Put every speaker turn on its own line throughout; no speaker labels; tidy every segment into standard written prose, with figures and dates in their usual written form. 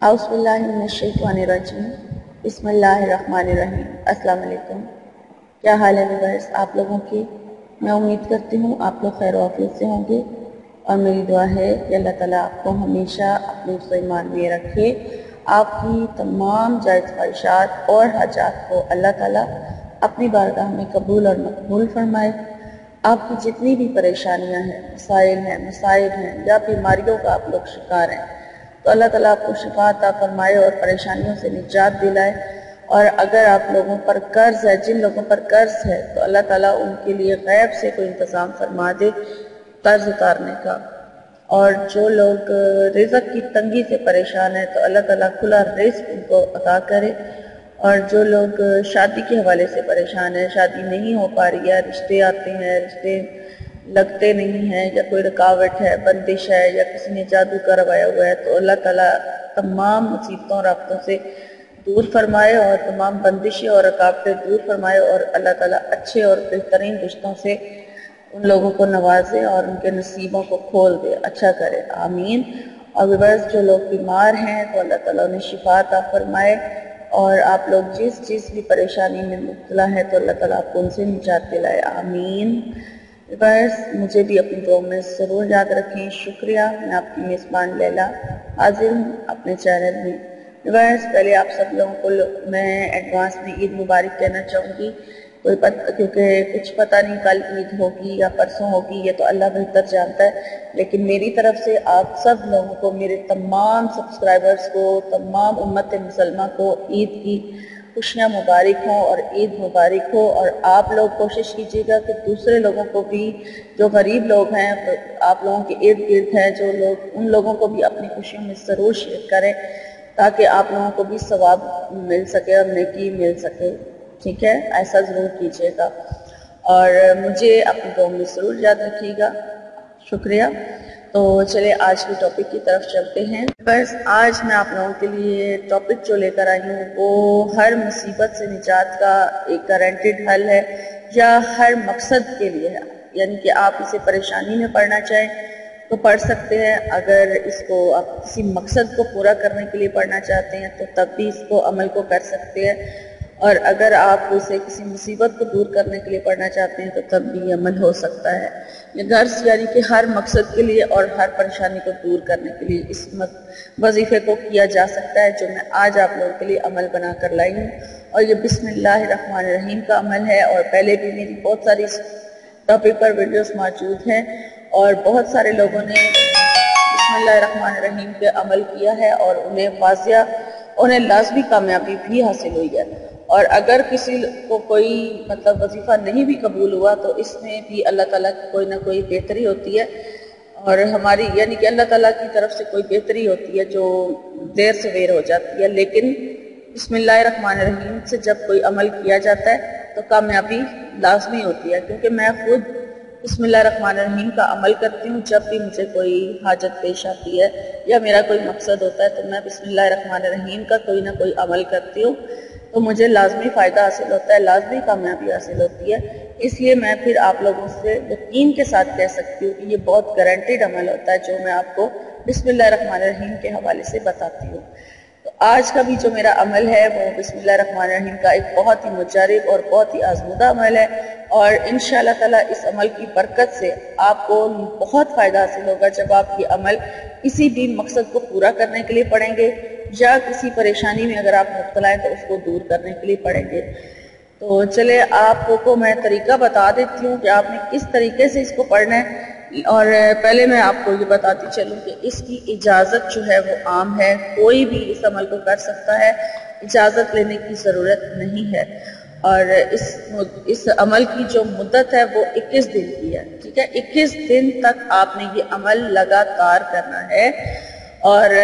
औज़ुबिल्लाहिमिनश्शैतानिर्रजीम बिस्मिल्लाहिर्रहमानिर्रहीम। अस्सलाम वालेकुम। क्या हाल है व्यूअर्स आप लोगों की। मैं उम्मीद करती हूँ आप लोग खैर आफियत से होंगे और मेरी दुआ है कि अल्लाह ताला आपको हमेशा अपने ईमान में रखे, आपकी तमाम जायज़ ख्वाहिशात और हाजात को अल्लाह ताला अपनी बारगाह में कबूल और मकबूल फरमाए। आपकी जितनी भी परेशानियाँ हैं, मसाइब हैं या बीमारियों का आप लोग शिकार हैं, तो अल्लाह ताला आपको शिफा अता फरमाए और परेशानियों से निजात दिलाए। और अगर आप लोगों पर कर्ज है, जिन लोगों पर कर्ज है, तो अल्लाह ताला उनके लिए गैब से कोई इंतज़ाम फरमा दे कर्ज उतारने का। और जो लोग रिज़्क़ की तंगी से परेशान है तो अल्लाह ताला खुला रिज़्क़ उनको अता करे। और जो लोग शादी के हवाले से परेशान है, शादी नहीं हो पा रही है, रिश्ते आते हैं, रिश्ते लगते नहीं हैं, या कोई रुकावट है, बंदिश है, या किसी ने जादू करवाया हुआ है, तो अल्लाह ताला तमाम मुसीबतों और आफतों से दूर फरमाए और तमाम बंदिशें और रुकावटें दूर फरमाए और अल्लाह ताला अच्छे और बेहतरीन रिश्तों से उन लोगों को नवाजे और उनके नसीबों को खोल दे, अच्छा करे, आमीन। और व्यूअर्स जो लोग बीमार हैं तो अल्लाह ताला उन्हें शिफा अता फरमाए। और आप लोग जिस भी परेशानी में मुब्तला है तो अल्लाह ताला आपको उनसे निजात दिलाए, आमीन। व्यूअर्स मुझे भी अपनी दुआ में ज़रूर याद रखें। शुक्रिया। मैं आपकी मेज़बान लैला हाजिर हूँ अपने चैनल में। व्यूअर्स पहले आप सब लोगों को मैं एडवांस में ईद मुबारक कहना चाहूँगी। क्योंकि कुछ पता नहीं कल ईद होगी या परसों होगी, ये तो अल्लाह बेहतर जानता है, लेकिन मेरी तरफ से आप सब लोगों को, मेरे तमाम सब्सक्राइबर्स को, तमाम उम्मत मुसलमा को ईद की खुशियाँ मुबारक हों और ईद मुबारक हो। और आप लोग कोशिश कीजिएगा कि दूसरे लोगों को भी, जो गरीब लोग हैं आप लोगों के इर्द गिर्द हैं जो लोग, उन लोगों को भी अपनी खुशियों में ज़रूर शेयर करें ताकि आप लोगों को भी सवाब मिल सके और नेकी मिल सके। ठीक है, ऐसा ज़रूर कीजिएगा और मुझे अपनी दुआ में ज़रूर याद रखिएगा। शुक्रिया। तो चलिए आज के टॉपिक की तरफ चलते हैं। बस आज मैं आप लोगों के लिए टॉपिक जो लेकर आई हूँ वो हर मुसीबत से निजात का एक गारंटेड हल है, या हर मकसद के लिए है। यानी कि आप इसे परेशानी में पढ़ना चाहें तो पढ़ सकते हैं, अगर इसको आप किसी मकसद को पूरा करने के लिए पढ़ना चाहते हैं तो तब भी इसको अमल को कर सकते हैं, और अगर आप इसे किसी मुसीबत को दूर करने के लिए पढ़ना चाहते हैं तो तब भी अमल हो सकता है। ये गर्ज यानी कि हर मकसद के लिए और हर परेशानी को दूर करने के लिए इस वजीफे को किया जा सकता है, जो मैं आज आप लोगों के लिए अमल बना कर लाई हूँ। और ये बिस्मिल्लाहिर्रहमानिर्रहीम का अमल है, और पहले भी मेरी बहुत सारी टॉपिक पर वीडियोस मौजूद हैं और बहुत सारे लोगों ने बिस्मिल्लाहिर्रहमानिर्रहीम पे अमल किया है और उन्हें लाजमी कामयाबी भी हासिल हुई है। और अगर किसी को कोई वजीफा नहीं भी कबूल हुआ तो इसमें भी अल्लाह ताला की कोई ना कोई बेहतरी होती है, और हमारी यानी कि अल्लाह ताला की तरफ से कोई बेहतरी होती है जो देर सवेर हो जाती है। लेकिन बिस्मिल्लाहिर्रहमानिर्रहीम से जब कोई अमल किया जाता है तो कामयाबी लाजमी होती है, क्योंकि मैं खुद बिस्मिल्लाहिर्रहमानिर्रहीम का अमल करती हूँ। जब भी मुझे कोई हाजत पेश आती है या मेरा कोई मकसद होता है तो मैं बिस्मिल्लाहिर्रहमानिर्रहीम का कोई ना कोई अमल करती हूँ, तो मुझे लाजमी फ़ायदा हासिल होता है, लाजमी कामयाबी हासिल होती है। इसलिए मैं फिर आप लोगों से यकीन के साथ कह सकती हूँ कि ये बहुत गारंटेड अमल होता है जो मैं आपको बिस्मिल्लाहिर्रहमानिर्रहीम के हवाले से बताती हूँ। तो आज का भी जो मेरा अमल है वो बिस्मिल्लाहिर्रहमानिर्रहीम का एक बहुत ही मुजरब और बहुत ही आजमूदा अमल है, और इंशाअल्लाह ताला इस अमल की बरकत से आपको बहुत फ़ायदा हासिल होगा जब आप ये अमल किसी भी मकसद को पूरा करने के लिए पढ़ेंगे या किसी परेशानी में अगर आप मुब्तला हैं तो उसको दूर करने के लिए पढ़ेंगे। तो चले आपको मैं तरीका बता देती हूँ कि आपने किस तरीके से इसको पढ़ना है। और पहले मैं आपको ये बताती चलूँ कि इसकी इजाज़त जो है वो आम है, कोई भी इस अमल को कर सकता है, इजाज़त लेने की ज़रूरत नहीं है। और इस अमल की जो मुद्दत है वो 21 दिन की है। ठीक है, 21 दिन तक आपने ये अमल लगातार करना है और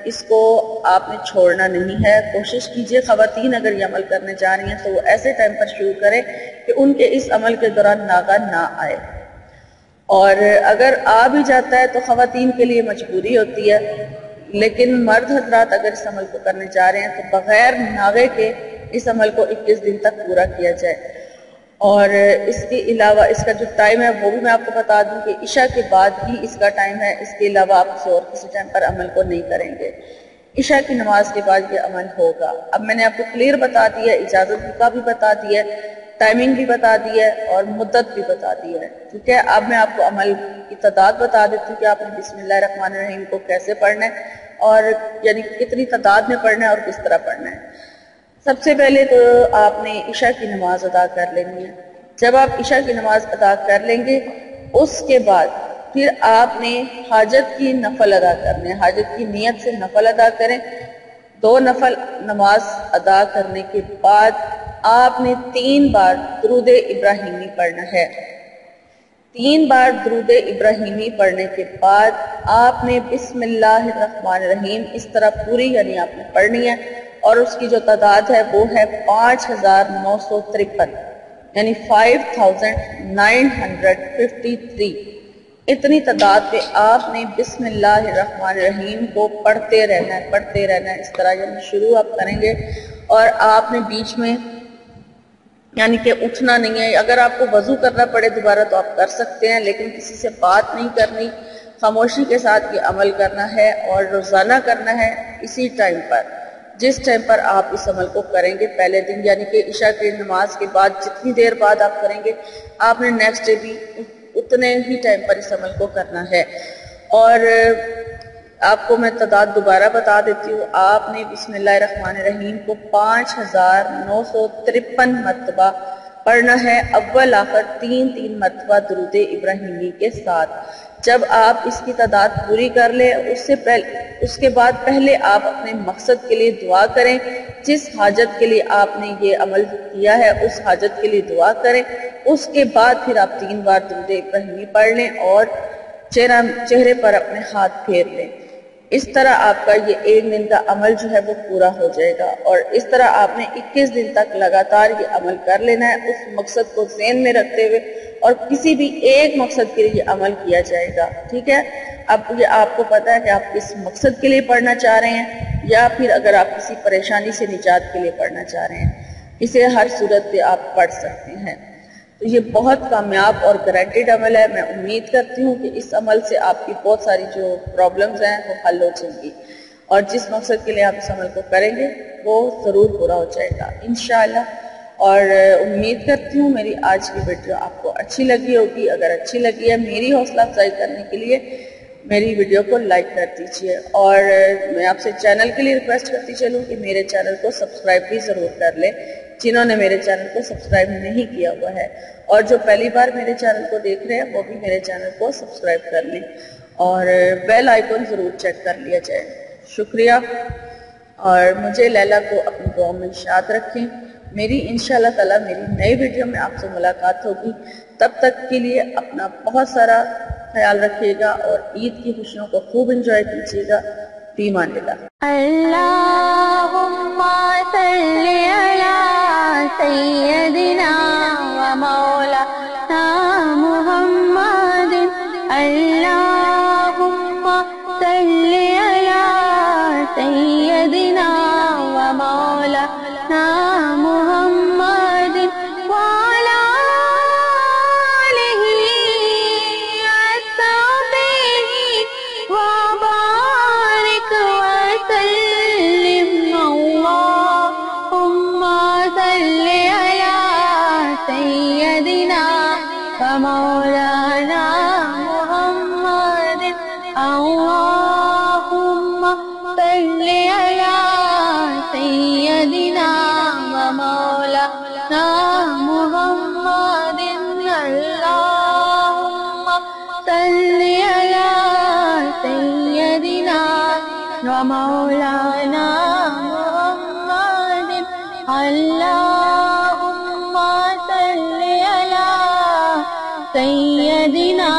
इसको आपने छोड़ना नहीं है। कोशिश कीजिए ख़वातीन अगर ये अमल करने जा रही हैं तो वो ऐसे टाइम पर शुरू करें कि उनके इस अमल के दौरान नागा ना आए, और अगर आ भी जाता है तो ख़वातीन के लिए मजबूरी होती है। लेकिन मर्द हजरात अगर इस अमल को करने जा रहे हैं तो बग़ैर नागे के इस अमल को 21 दिन तक पूरा किया जाए। और इसके अलावा इसका जो टाइम है वो भी मैं आपको बता दूं कि इशा के बाद ही इसका टाइम है, इसके अलावा आप किसी और किसी टाइम पर अमल को नहीं करेंगे। عشاء کی نماز کے بعد یہ عمل ہوگا۔ اب میں نے آپ کو کلیئر بتا دیا ہے، اجازت کا بھی بتا دیا ہے، ٹائمنگ بھی بتا دیا ہے اور مدت بھی بتا دیا ہے، ٹھیک ہے۔ اب میں آپ کو عمل کی تعداد بتا دیتی ہوں کہ آپ نے بسم اللہ الرحمن الرحیم کو کیسے پڑھنا ہے اور یعنی کتنی تعداد میں پڑھنا ہے اور کس طرح پڑھنا ہے۔ سب سے پہلے تو آپ نے عشاء کی نماز ادا کر لینی ہے۔ جب آپ عشاء کی نماز ادا کر لیں گے اس کے بعد پھر آپ نے حاجت کی نفل ادا کرنے، حاجت کی نیت سے نفل ادا کریں۔ 2 نفل نماز ادا کرنے کے بعد آپ نے 3 بار درود ابراہیمی پڑھنا ہے۔ 3 بار درود ابراہیمی پڑھنے کے بعد آپ نے بسم اللہ الرحمن الرحیم اس طرح پوری یعنی آپ نے پڑھنی ہے، اور اس کی جو تعداد ہے وہ ہے 5953 یعنی 5953۔ اتنی تعداد پہ آپ نے بسم اللہ الرحمن الرحیم کو پڑھتے رہنا ہے اس طرح، یعنی شروع آپ کریں گے اور آپ نے بیچ میں یعنی کہ اٹھنا نہیں ہے۔ اگر آپ کو وضو کرنا پڑے دوبارہ تو آپ کر سکتے ہیں، لیکن کسی سے بات نہیں کرنی، خاموشی کے ساتھ یہ عمل کرنا ہے اور روزانہ کرنا ہے اسی ٹائم پر، جس ٹائم پر آپ اس عمل کو کریں گے پہلے دن، یعنی کہ عشاء کی نماز کے بعد جتنی دیر بعد آپ کریں گے آپ نے نیکسٹ ڈے بھی اتنے ہی ٹائم پر اس عمل کو کرنا ہے۔ اور آپ کو میں تعداد دوبارہ بتا دیتی ہوں، آپ نے بسم اللہ الرحمن الرحیم کو 5953 مرتبہ پڑھنا ہے، اول آخر 3 مرتبہ درود ابراہیمی کے ساتھ۔ جب آپ اس کی تعداد پوری کر لیں اس کے بعد پہلے آپ اپنے مقصد کے لیے دعا کریں، جس حاجت کے لیے آپ نے یہ عمل کیا ہے اس حاجت کے لیے دعا کریں۔ اس کے بعد پھر آپ 3 بار درود ابراہیمی پڑھ لیں اور چہرے پر اپنے ہاتھ پھیر لیں۔ اس طرح آپ کا یہ 1 دن کا عمل جو ہے وہ پورا ہو جائے گا، اور اس طرح آپ نے 21 دن تک لگاتار یہ عمل کر لینا ہے اس مقصد کو ذہن میں رکھتے ہوئے، اور کسی بھی ایک مقصد کے لیے یہ عمل کیا جائے گا، ٹھیک ہے۔ اب یہ آپ کو پتا ہے کہ آپ کس مقصد کے لیے پڑھنا چاہ رہے ہیں، یا پھر اگر آپ کسی پریشانی سے نجات کے لیے پڑھنا چاہ رہے ہیں، اسے ہر صورت پہ آپ پڑھ سکتے ہیں۔ تو یہ بہت کامیاب اور گارنٹیڈ عمل ہے۔ میں امید کرتی ہوں کہ اس عمل سے آپ کی بہت ساری جو پرابلمز ہیں وہ حل ہو جائیں گی، اور جس مقصد کے لیے آپ اس عمل کو کریں گے وہ ضرور پورا ہو جائے گا انشاءاللہ۔ اور امید کرتی ہوں میری آج کی ویڈیو آپ کو اچھی لگی ہوگی۔ اگر اچھی لگی ہے میری حوصلہ افزائی کرنے کے لیے میری ویڈیو کو لائک کر دیجیے، اور میں آپ سے چینل کے لیے ریکویسٹ کرتی چلوں کہ میرے چینل کو سبسکرائب بھی ضرور کر لیں جنہوں نے میرے چینل کو سبسکرائب نہیں کیا ہوا ہے، اور جو پہلی بار میرے چینل کو دیکھ رہے ہیں وہ بھی میرے چینل کو سبسکرائب کر لیں اور بیل آئیکن ضرور چیک کر لیا جائے۔ شکریہ، اور مجھے لیلا کو اپنی دعاؤں میں یاد رکھیں۔ میری انشاءاللہ تعالی میری نئی ویڈیو میں آپ سے ملاقات ہوگی، تب تک کے لیے اپنا بہت سارا خیال رکھیے گا اور عید کی خوشیوں کو خوب انجوائے کیجیے گا۔ فی امان اللہ۔
اللہم صلی علی سیدنا و مولانا محمد، اللہم صلی علی سیدنا و مولانا محمد وعلی آلہ وصحبہ وبارک وسلم۔ اللہم صلی علی سیدنا و مولانا محمد، اللہم صلی علی سیدنا و مولانا محمد، اللہم صلی علی سیدنا و مولانا محمد، اللہم صلی علی سیدنا